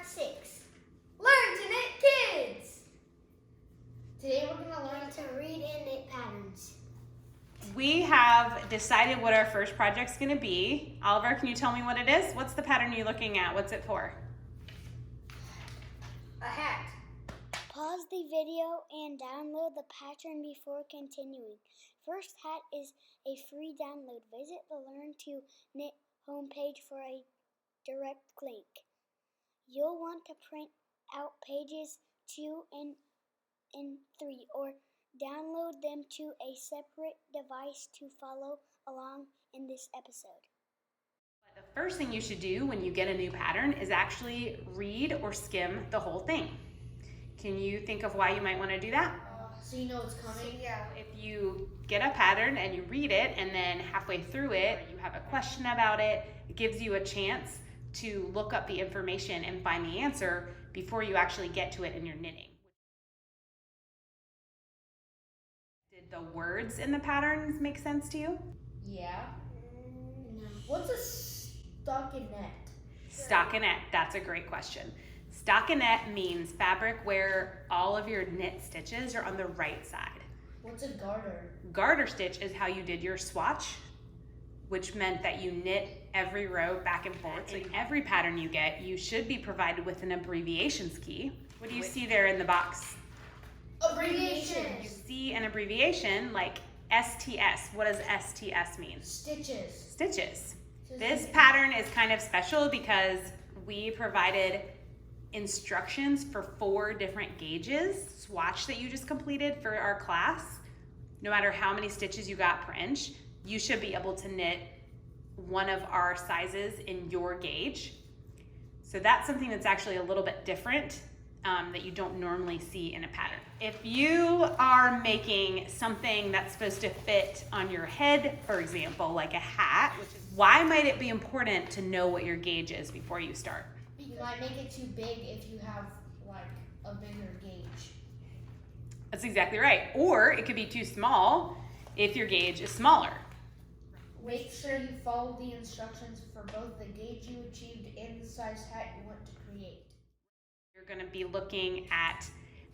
6. Learn to knit kids! Today we're going to learn to read and knit patterns. We have decided what our first project's going to be. Oliver, can you tell me what it is? What's the pattern you're looking at? What's it for? A hat. Pause the video and download the pattern before continuing. First hat is a free download. Visit the Learn to Knit homepage for a direct link. You'll want to print out pages 2 and 3 or download them to a separate device to follow along in this episode. The first thing you should do when you get a new pattern is actually read or skim the whole thing. Can you think of why you might want to do that? So you know it's coming? Yeah. If you get a pattern and you read it and then halfway through it, you have a question about it, it gives you a chance to look up the information and find the answer before you actually get to it in your knitting. Did the words in the patterns make sense to you? Yeah. No. What's a stockinette? Stockinette, that's a great question. Stockinette means fabric where all of your knit stitches are on the right side. What's a garter? Garter stitch is how you did your swatch, which meant that you knit every row back and forth. So in every pattern you get, you should be provided with an abbreviations key. What do you see there in the box? You Abbreviations. see an abbreviation like STS. What does STS mean? Stitches. Stitches. This pattern is kind of special because we provided instructions for 4 different gauges, swatch that you just completed for our class. No matter how many stitches you got per inch, you should be able to knit one of our sizes in your gauge. So that's something that's actually a little bit different that you don't normally see in a pattern. If you are making something that's supposed to fit on your head, for example, like a hat, why might it be important to know what your gauge is before you start? You might make it too big if you have like a bigger gauge. That's exactly right. Or it could be too small if your gauge is smaller. Make sure you follow the instructions for both the gauge you achieved and the size hat you want to create. You're going to be looking at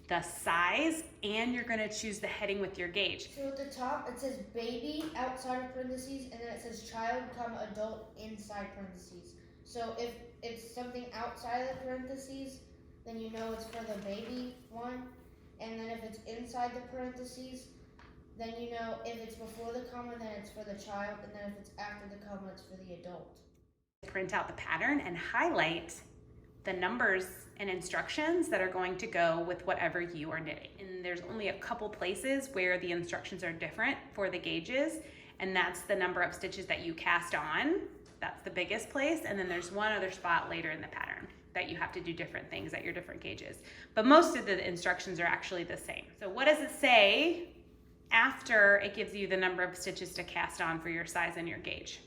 the size and you're going to choose the heading with your gauge. So at the top it says baby outside of parentheses and then it says child, adult inside parentheses. So if it's something outside of the parentheses, then you know it's for the baby one. And then if it's inside the parentheses, then you know if it's before the comma, then it's for the child. And then if it's after the comma, it's for the adult. Print out the pattern and highlight the numbers and instructions that are going to go with whatever you are knitting. And there's only a couple places where the instructions are different for the gauges, and that's the number of stitches that you cast on. That's the biggest place, and then there's one other spot later in the pattern that you have to do different things at your different gauges. But most of the instructions are actually the same. So what does it say after it gives you the number of stitches to cast on for your size and your gauge?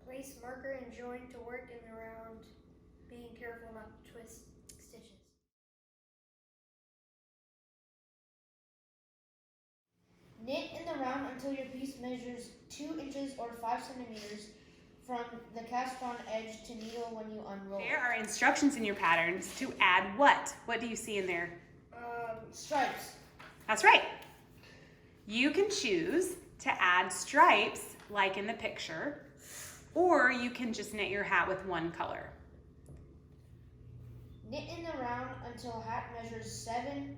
Place marker and join to work in the round, being careful not to twist stitches. Knit in the round until your piece measures 2 inches or 5 centimeters from the cast on edge to needle when you unroll. There are instructions in your patterns to add what? What do you see in there? Stripes. That's right. You can choose to add stripes like in the picture, or you can just knit your hat with one color. Knit in the round until hat measures 7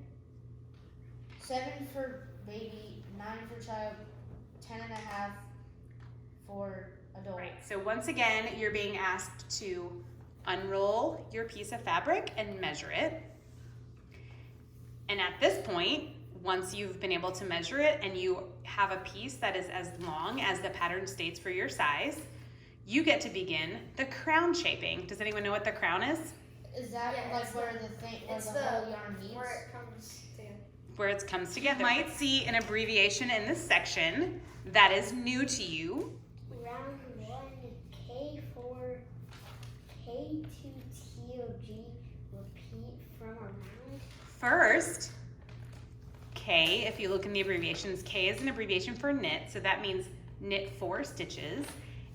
for baby, 9 for child, 10.5 for adult. Right, so once again, you're being asked to unroll your piece of fabric and measure it. And at this point, once you've been able to measure it and you have a piece that is as long as the pattern states for your size, you get to begin the crown shaping. Does anyone know what the crown is? Is that Yeah, like it's where the whole yarn meets? Where it comes together. Where it comes together. You might see an abbreviation in this section that is new to you. Round 1, K for K2 TOG. Repeat from around. First, K, if you look in the abbreviations, K is an abbreviation for knit, so that means knit 4 stitches.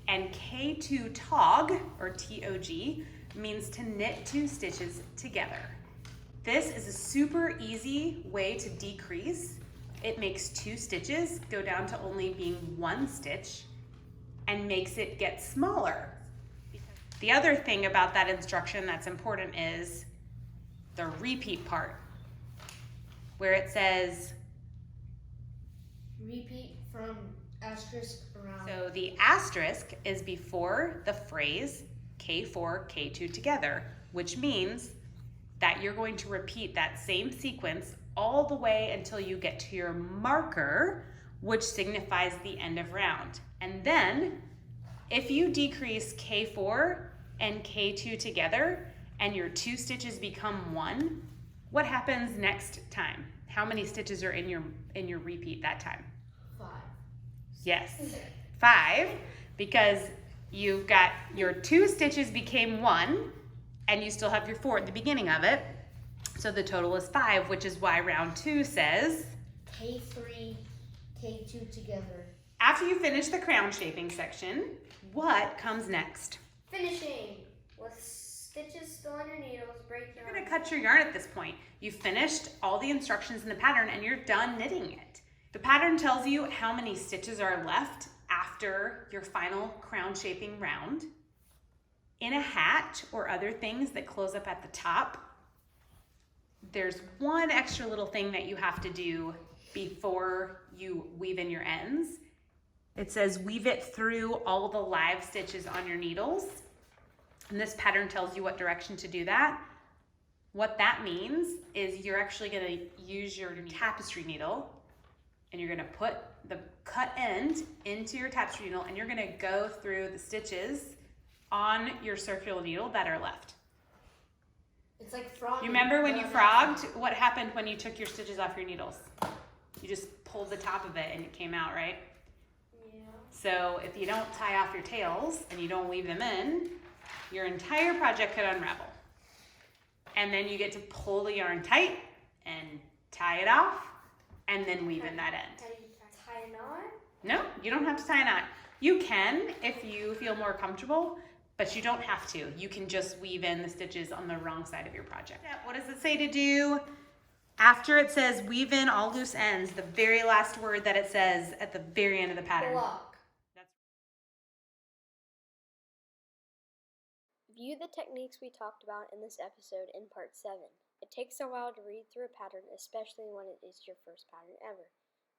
And K2 TOG, or TOG, means to knit 2 stitches together. This is a super easy way to decrease. It makes 2 stitches go down to only being 1 stitch and makes it get smaller. The other thing about that instruction that's important is the repeat part, where it says, Repeat from asterisk around. so the asterisk is before the phrase K4, K2 together, which means that you're going to repeat that same sequence all the way until you get to your marker, which signifies the end of round. And then if you decrease K4 and K2 together and your 2 stitches become 1, what happens next time? How many stitches are in your repeat that time? 5. Yes, 5, because you've got your 2 stitches became 1 and you still have your 4 at the beginning of it. So the total is 5, which is why round 2 says, K3, K2 together. after you finish the crown shaping section, what comes next? Finishing with stitches still on your needles. Break You're yarn. gonna cut your yarn at this point. You've finished all the instructions in the pattern and you're done knitting it. The pattern tells you how many stitches are left after your final crown shaping round. In a hat or other things that close up at the top, there's one extra little thing that you have to do before you weave in your ends. It says weave it through all the live stitches on your needles. And this pattern tells you what direction to do that. What that means is you're actually gonna use your tapestry needle and you're gonna put the cut end into your tapestry needle and you're gonna go through the stitches on your circular needle that are left. It's like frog. You remember when you frogged? What happened when you took your stitches off your needles? You just pulled the top of it and it came out, right? Yeah. So if you don't tie off your tails and you don't weave them in, your entire project could unravel. And then you get to pull the yarn tight and tie it off and then weave in that end. How do you tie a knot? No, you don't have to tie a knot. You can if you feel more comfortable, but you don't have to. You can just weave in the stitches on the wrong side of your project. What does it say to do? After it says weave in all loose ends, the very last word that it says at the very end of the pattern. Block. View the techniques we talked about in this episode in part 7. It takes a while to read through a pattern, especially when it is your first pattern ever.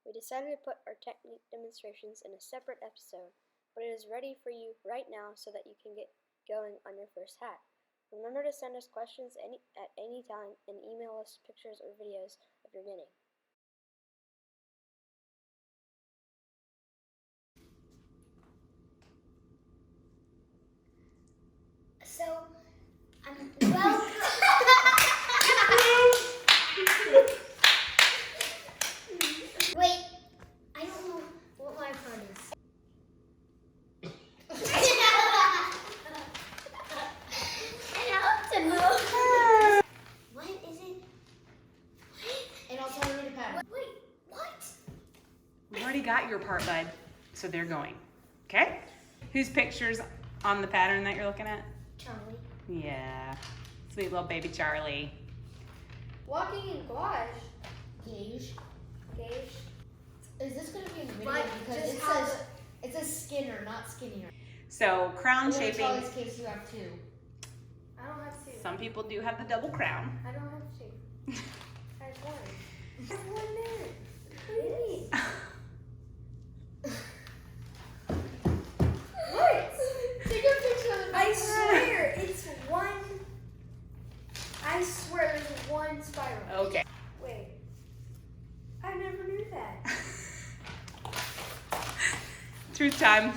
We decided to put our technique demonstrations in a separate episode, but it is ready for you right now so that you can get going on your first hat. Remember to send us questions at any time and email us pictures or videos of your knitting. So, welcome. Wait, I don't know what my part is. I have to know. What is it? And I'll tell you the pattern. Wait, what? We already got your part, bud, so they're going. Okay? Whose picture's on the pattern that you're looking at? Charlie. Yeah, sweet little baby Charlie. Walking in gouache. Gauge. Gauge. Is this gonna be a video? But Because just it how says it says Skinner, not Skinnier. So crown In shaping, Charlie's case, you have 2. I don't have to. some people do have the double crown. I don't have to. I have one. I have one there. What do you mean? What? Take a picture of the I swear it's one. I swear there's one spiral. Okay. Wait. I never knew that. Truth time.